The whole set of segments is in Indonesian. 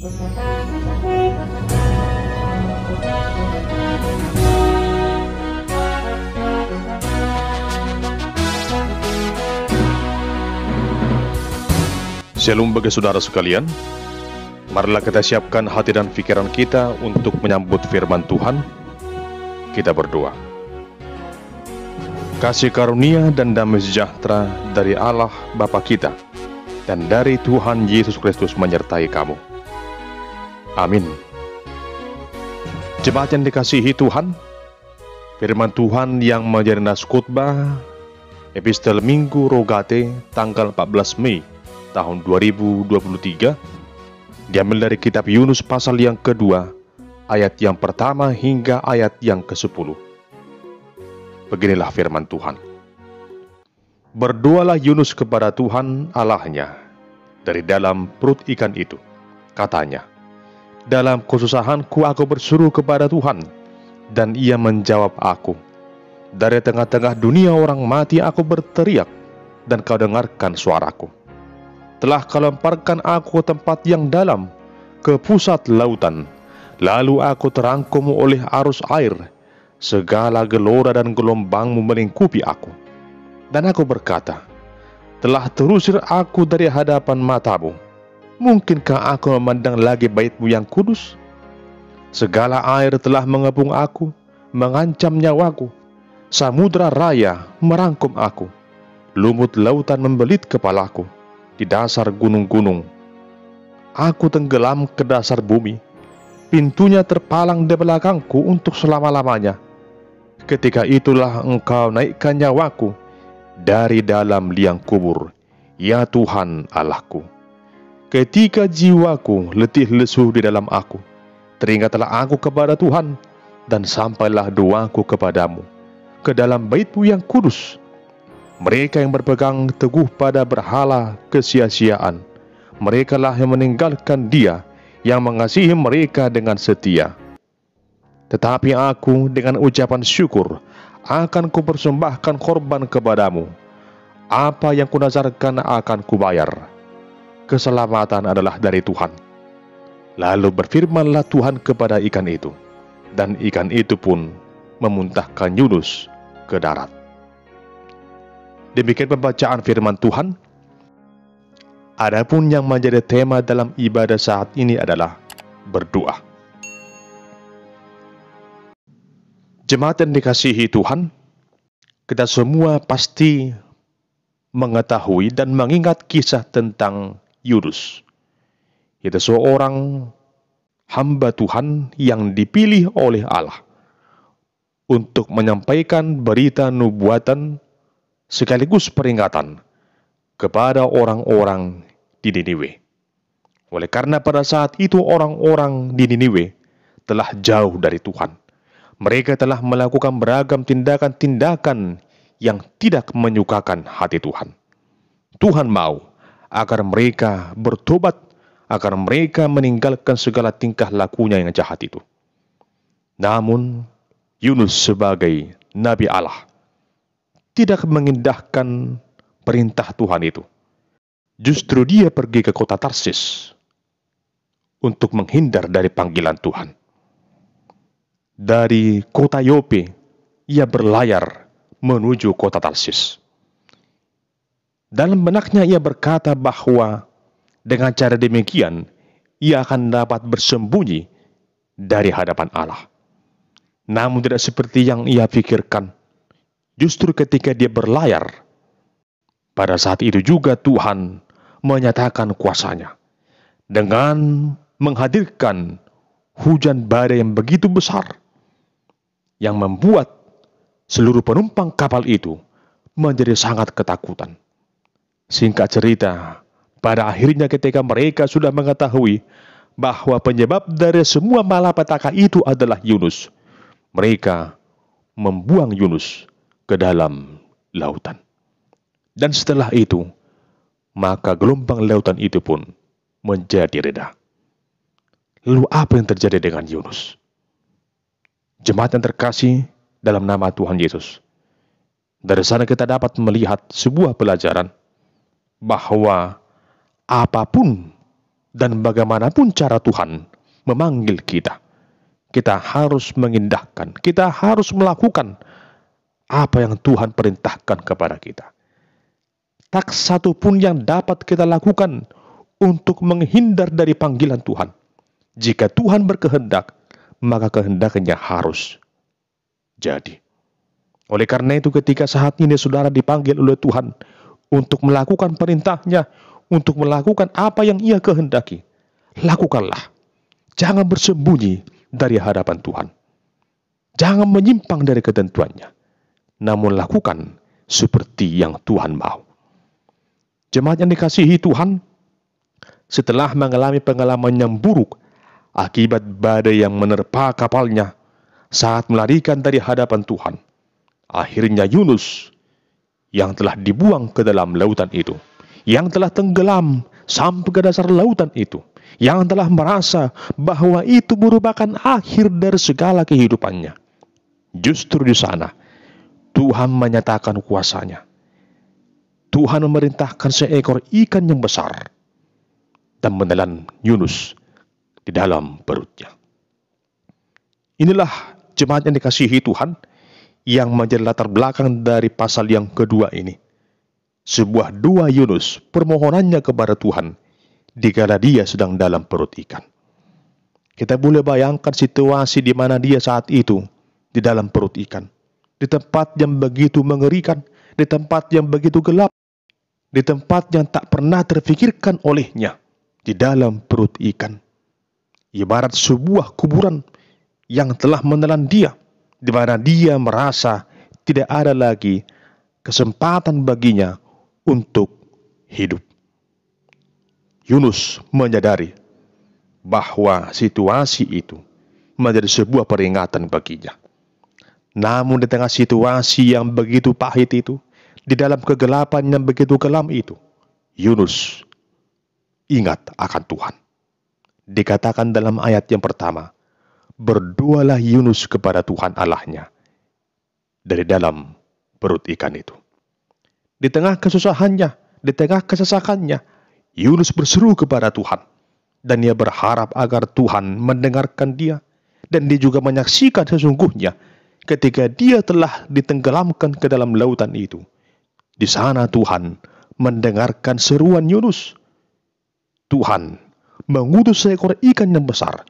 Shalom bagi saudara sekalian, marilah kita siapkan hati dan pikiran kita untuk menyambut firman Tuhan. Kita berdoa. Kasih karunia dan damai sejahtera dari Allah Bapa kita dan dari Tuhan Yesus Kristus menyertai kamu. Amin. Jemaat yang dikasihi Tuhan, firman Tuhan yang menjadi nas khotbah Epistel Minggu Rogate tanggal 14 Mei tahun 2023 diambil dari kitab Yunus pasal yang kedua, ayat yang pertama hingga ayat yang ke-10. Beginilah firman Tuhan. Berdoalah Yunus kepada Tuhan Allahnya dari dalam perut ikan itu. Katanya, dalam kesusahanku aku berseru kepada Tuhan, dan ia menjawab aku. Dari tengah-tengah dunia orang mati aku berteriak, dan kau dengarkan suaraku. Telah kau lemparkan aku ke tempat yang dalam, ke pusat lautan. Lalu aku terangkum oleh arus air. Segala gelora dan gelombangmu melingkupi aku. Dan aku berkata, telah terusir aku dari hadapan matamu. Mungkinkah aku memandang lagi bait-Mu yang kudus? Segala air telah mengepung aku, mengancam nyawaku. Samudra raya merangkum aku. Lumut lautan membelit kepalaku. Di dasar gunung-gunung aku tenggelam ke dasar bumi. Pintunya terpalang di belakangku untuk selama-lamanya. Ketika itulah Engkau naikkan nyawaku dari dalam liang kubur, ya Tuhan Allahku. Ketika jiwaku letih lesu di dalam aku, teringatlah aku kepada Tuhan, dan sampailah doaku kepadamu ke dalam bait-Mu yang kudus. Mereka yang berpegang teguh pada berhala kesia-siaan, merekalah yang meninggalkan Dia yang mengasihi mereka dengan setia. Tetapi aku dengan ucapan syukur akan kupersembahkan korban kepadamu. Apa yang kunazarkan akan kubayar. Keselamatan adalah dari Tuhan. Lalu berfirmanlah Tuhan kepada ikan itu, dan ikan itu pun memuntahkan Yunus ke darat. Demikian pembacaan firman Tuhan. Adapun yang menjadi tema dalam ibadah saat ini adalah berdoa. Jemaat yang dikasihi Tuhan, kita semua pasti mengetahui dan mengingat kisah tentang Yunus. Itu seorang hamba Tuhan yang dipilih oleh Allah untuk menyampaikan berita nubuatan sekaligus peringatan kepada orang-orang di Niniwe. Oleh karena pada saat itu orang-orang di Niniwe telah jauh dari Tuhan. Mereka telah melakukan beragam tindakan-tindakan yang tidak menyukakan hati Tuhan. Tuhan mau agar mereka bertobat, agar mereka meninggalkan segala tingkah lakunya yang jahat itu. Namun, Yunus sebagai Nabi Allah tidak mengindahkan perintah Tuhan itu. Justru dia pergi ke kota Tarsis untuk menghindar dari panggilan Tuhan. Dari kota Yope, ia berlayar menuju kota Tarsis. Dalam benaknya ia berkata bahwa dengan cara demikian, ia akan dapat bersembunyi dari hadapan Allah. Namun tidak seperti yang ia pikirkan. Justru ketika dia berlayar, pada saat itu juga Tuhan menyatakan kuasa-Nya dengan menghadirkan hujan badai yang begitu besar yang membuat seluruh penumpang kapal itu menjadi sangat ketakutan. Singkat cerita, pada akhirnya ketika mereka sudah mengetahui bahwa penyebab dari semua malapetaka itu adalah Yunus, mereka membuang Yunus ke dalam lautan. Dan setelah itu, maka gelombang lautan itu pun menjadi reda. Lalu apa yang terjadi dengan Yunus? Jemaat yang terkasih dalam nama Tuhan Yesus, dari sana kita dapat melihat sebuah pelajaran bahwa apapun Dan bagaimanapun cara Tuhan memanggil kita, kita harus mengindahkan, kita harus melakukan apa yang Tuhan perintahkan kepada kita. Tak satu pun yang dapat kita lakukan untuk menghindar dari panggilan Tuhan. Jika Tuhan berkehendak, maka kehendaknya harus jadi. Oleh karena itu, ketika saat ini saudara dipanggil oleh Tuhan untuk melakukan perintahnya, untuk melakukan apa yang Ia kehendaki, lakukanlah. Jangan bersembunyi dari hadapan Tuhan. Jangan menyimpang dari ketentuannya, namun lakukan seperti yang Tuhan mau. Jemaat yang dikasihi Tuhan, setelah mengalami pengalaman yang buruk akibat badai yang menerpa kapalnya saat melarikan dari hadapan Tuhan, akhirnya Yunus yang telah dibuang ke dalam lautan itu, yang telah tenggelam sampai ke dasar lautan itu, yang telah merasa bahwa itu merupakan akhir dari segala kehidupannya. Justru di sana Tuhan menyatakan kuasa-Nya. Tuhan memerintahkan seekor ikan yang besar dan menelan Yunus di dalam perutnya. Inilah jemaat yang dikasihi Tuhan yang menjadi latar belakang dari pasal yang kedua ini. Sebuah doa Yunus, permohonannya kepada Tuhan dikala dia sedang dalam perut ikan. Kita boleh bayangkan situasi di mana dia saat itu di dalam perut ikan, di tempat yang begitu mengerikan, di tempat yang begitu gelap, di tempat yang tak pernah terfikirkan olehnya, di dalam perut ikan. Ibarat sebuah kuburan yang telah menelan dia, di mana dia merasa tidak ada lagi kesempatan baginya untuk hidup. Yunus menyadari bahwa situasi itu menjadi sebuah peringatan baginya. Namun di tengah situasi yang begitu pahit itu, di dalam kegelapan yang begitu kelam itu, Yunus ingat akan Tuhan. Dikatakan dalam ayat yang pertama, berdoalah Yunus kepada Tuhan Allahnya dari dalam perut ikan itu. Di tengah kesusahannya, di tengah kesesakannya, Yunus berseru kepada Tuhan. Dan dia berharap agar Tuhan mendengarkan dia. Dan dia juga menyaksikan sesungguhnya ketika dia telah ditenggelamkan ke dalam lautan itu. Di sana Tuhan mendengarkan seruan Yunus. Tuhan mengutus seekor ikan yang besar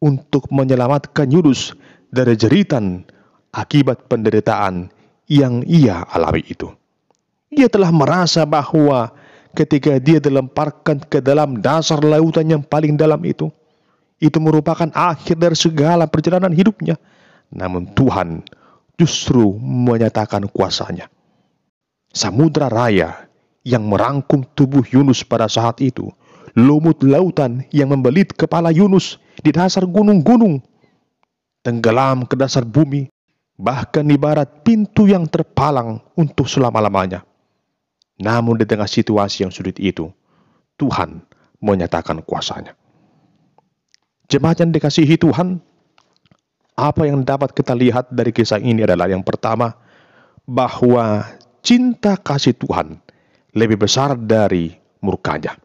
untuk menyelamatkan Yunus dari jeritan akibat penderitaan yang ia alami itu. Ia telah merasa bahwa ketika dia dilemparkan ke dalam dasar lautan yang paling dalam itu merupakan akhir dari segala perjalanan hidupnya. Namun Tuhan justru menyatakan kuasa-Nya. Samudra raya yang merangkum tubuh Yunus pada saat itu, lumut lautan yang membelit kepala Yunus di dasar gunung-gunung, tenggelam ke dasar bumi, bahkan ibarat pintu yang terpalang untuk selama-lamanya. Namun di tengah situasi yang sulit itu, Tuhan menyatakan kuasa-Nya. Jemaat yang dikasihi Tuhan, apa yang dapat kita lihat dari kisah ini adalah yang pertama, bahwa cinta kasih Tuhan lebih besar dari murka-Nya.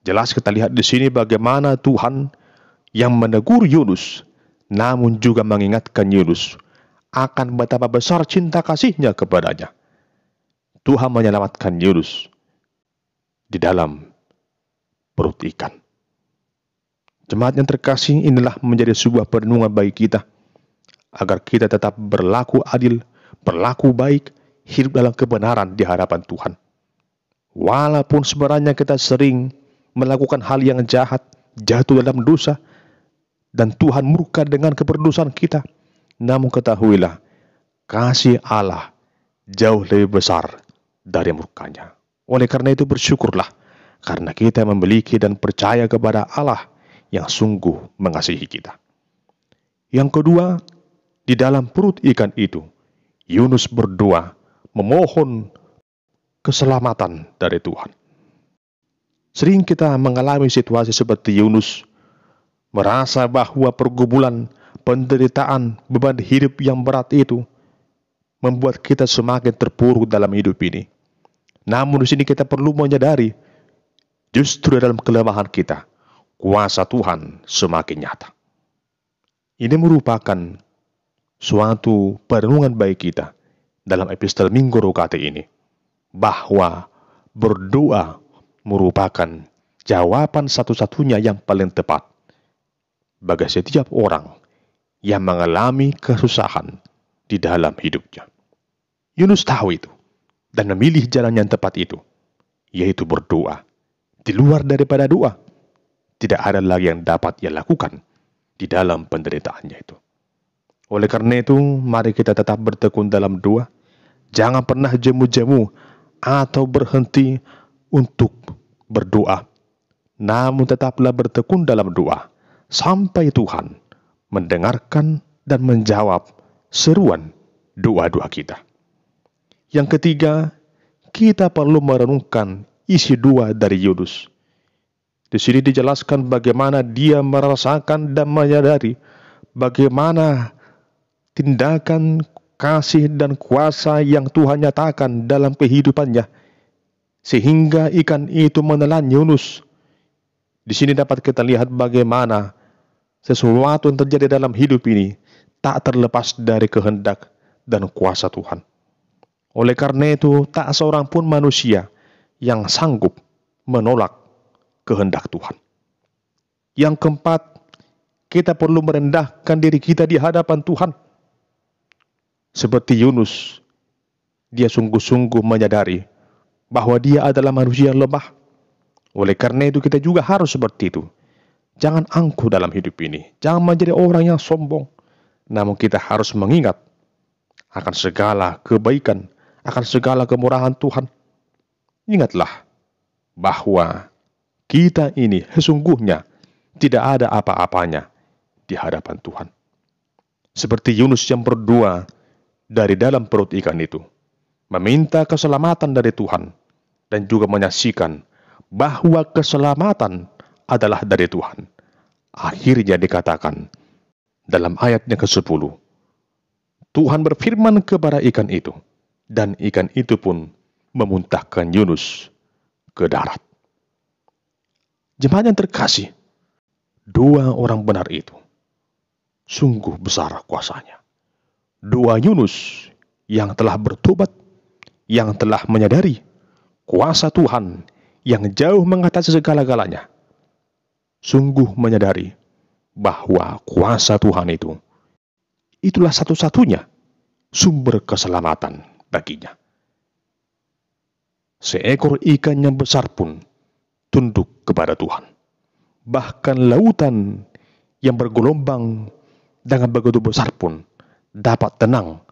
Jelas kita lihat di sini bagaimana Tuhan yang menegur Yunus, namun juga mengingatkan Yunus akan betapa besar cinta kasih-Nya kepadanya. Tuhan menyelamatkan Yunus di dalam perut ikan. Jemaat yang terkasih, inilah menjadi sebuah perenungan bagi kita, agar kita tetap berlaku adil, berlaku baik, hidup dalam kebenaran di hadapan Tuhan. Walaupun sebenarnya kita sering melakukan hal yang jahat, jatuh dalam dosa, dan Tuhan murka dengan keberdosan kita, namun ketahuilah, kasih Allah jauh lebih besar dari murka-Nya. Oleh karena itu bersyukurlah, karena kita memiliki dan percaya kepada Allah yang sungguh mengasihi kita. Yang kedua, di dalam perut ikan itu, Yunus berdoa memohon keselamatan dari Tuhan. Sering kita mengalami situasi seperti Yunus, merasa bahwa pergumulan, penderitaan, beban hidup yang berat itu membuat kita semakin terpuruk dalam hidup ini. Namun di sini kita perlu menyadari Justru dalam kelemahan kita, kuasa Tuhan semakin nyata. Ini merupakan suatu perenungan baik kita dalam epistel Minggu Rukati ini, bahwa berdoa merupakan jawaban satu-satunya yang paling tepat bagi setiap orang yang mengalami kesusahan di dalam hidupnya. Yunus tahu itu dan memilih jalan yang tepat itu, yaitu berdoa. Di luar daripada doa, tidak ada lagi yang dapat ia lakukan di dalam penderitaannya itu. Oleh karena itu, mari kita tetap bertekun dalam doa. Jangan pernah jemu-jemu atau berhenti untuk berdoa. Namun tetaplah bertekun dalam doa sampai Tuhan mendengarkan dan menjawab seruan doa-doa kita. Yang ketiga, kita perlu merenungkan isi doa dari Yunus. Di sini dijelaskan bagaimana dia merasakan dan menyadari bagaimana tindakan kasih dan kuasa yang Tuhan nyatakan dalam kehidupannya, sehingga ikan itu menelan Yunus. Di sini dapat kita lihat bagaimana sesuatu yang terjadi dalam hidup ini tak terlepas dari kehendak dan kuasa Tuhan. Oleh karena itu, tak seorang pun manusia yang sanggup menolak kehendak Tuhan. Yang keempat, kita perlu merendahkan diri kita di hadapan Tuhan. Seperti Yunus, dia sungguh-sungguh menyadari bahwa dia adalah manusia lemah. Oleh karena itu kita juga harus seperti itu. Jangan angkuh dalam hidup ini. Jangan menjadi orang yang sombong. Namun kita harus mengingat akan segala kebaikan, akan segala kemurahan Tuhan. Ingatlah bahwa kita ini sesungguhnya tidak ada apa-apanya di hadapan Tuhan. Seperti Yunus yang berdoa dari dalam perut ikan itu, meminta keselamatan dari Tuhan, dan juga menyaksikan bahwa keselamatan adalah dari Tuhan. Akhirnya dikatakan dalam ayatnya ke-10, Tuhan berfirman kepada ikan itu, dan ikan itu pun memuntahkan Yunus ke darat. Jemaat yang terkasih, doa orang benar itu sungguh besar kuasanya. Doa Yunus yang telah bertobat, yang telah menyadari kuasa Tuhan yang jauh mengatasi segala-galanya, sungguh menyadari bahwa kuasa Tuhan itu, itulah satu-satunya sumber keselamatan baginya. Seekor ikan yang besar pun tunduk kepada Tuhan. Bahkan lautan yang bergelombang dengan begitu besar pun dapat tenang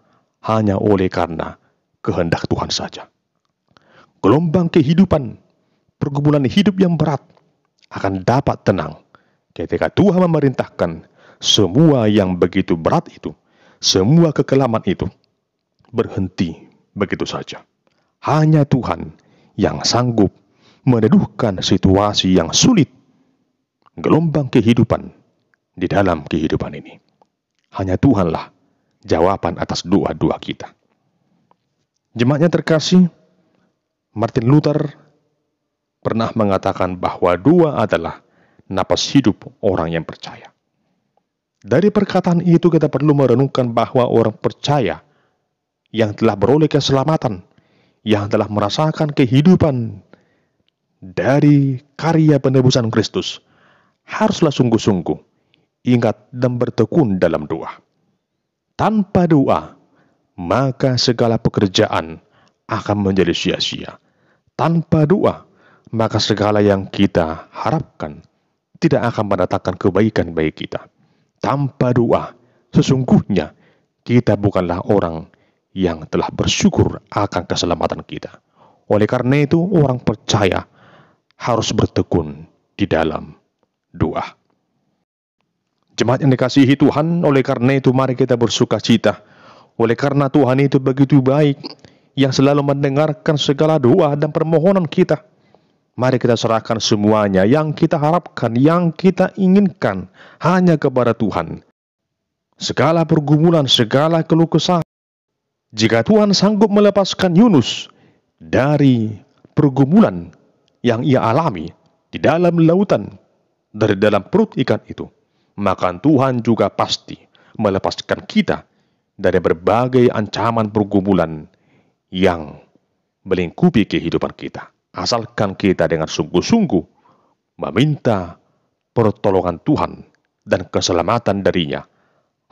hanya oleh karena kehendak Tuhan saja. Gelombang kehidupan, pergumulan hidup yang berat akan dapat tenang ketika Tuhan memerintahkan semua yang begitu berat itu, semua kekelaman itu berhenti begitu saja. Hanya Tuhan yang sanggup meneduhkan situasi yang sulit, gelombang kehidupan di dalam kehidupan ini. Hanya Tuhanlah jawaban atas doa-doa kita. Jemaatnya terkasih, Martin Luther pernah mengatakan bahwa doa adalah napas hidup orang yang percaya. Dari perkataan itu kita perlu merenungkan bahwa orang percaya yang telah beroleh keselamatan, yang telah merasakan kehidupan dari karya penebusan Kristus, haruslah sungguh-sungguh ingat dan bertekun dalam doa. Tanpa doa, maka segala pekerjaan akan menjadi sia-sia. Tanpa doa, maka segala yang kita harapkan tidak akan mendatangkan kebaikan bagi kita. Tanpa doa, sesungguhnya kita bukanlah orang yang telah bersyukur akan keselamatan kita. Oleh karena itu, orang percaya harus bertekun di dalam doa. Jemaat yang dikasihi Tuhan, oleh karena itu mari kita bersuka cita. Oleh karena Tuhan itu begitu baik, yang selalu mendengarkan segala doa dan permohonan kita. Mari kita serahkan semuanya yang kita harapkan, yang kita inginkan hanya kepada Tuhan. Segala pergumulan, segala keluh kesah. Jika Tuhan sanggup melepaskan Yunus dari pergumulan yang ia alami, di dalam lautan, dari dalam perut ikan itu, maka Tuhan juga pasti melepaskan kita dari berbagai ancaman pergumulan yang melingkupi kehidupan kita. Asalkan kita dengan sungguh-sungguh meminta pertolongan Tuhan dan keselamatan darinya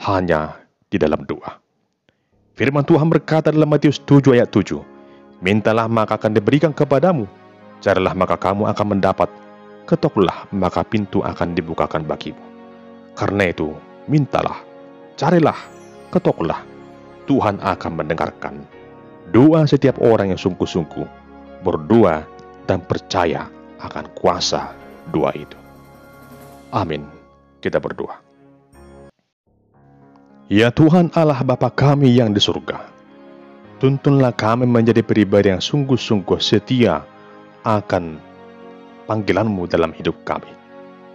hanya di dalam doa. Firman Tuhan berkata dalam Matius 7 ayat 7, mintalah maka akan diberikan kepadamu, carilah maka kamu akan mendapat, ketoklah maka pintu akan dibukakan bagimu. Karena itu, mintalah, carilah, ketoklah, Tuhan akan mendengarkan doa setiap orang yang sungguh-sungguh berdoa dan percaya akan kuasa doa itu. Amin. Kita berdoa. Ya Tuhan Allah Bapa kami yang di surga, tuntunlah kami menjadi pribadi yang sungguh-sungguh setia akan panggilan-Mu dalam hidup kami.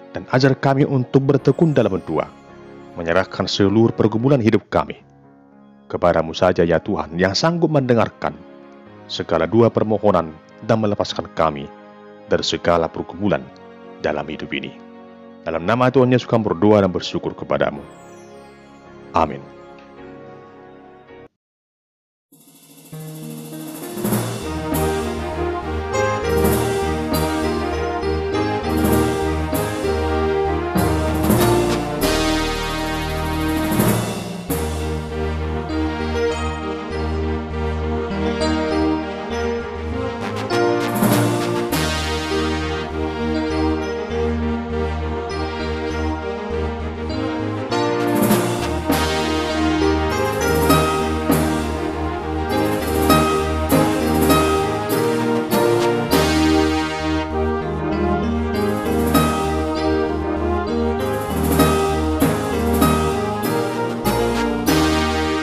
Dan ajar kami untuk bertekun dalam doa, menyerahkan seluruh pergumulan hidup kami kepadamu saja ya Tuhan, yang sanggup mendengarkan segala doa permohonan dan melepaskan kami dari segala pergumulan dalam hidup ini. Dalam nama Tuhan Yesus kami berdoa dan bersyukur kepadamu. Amin.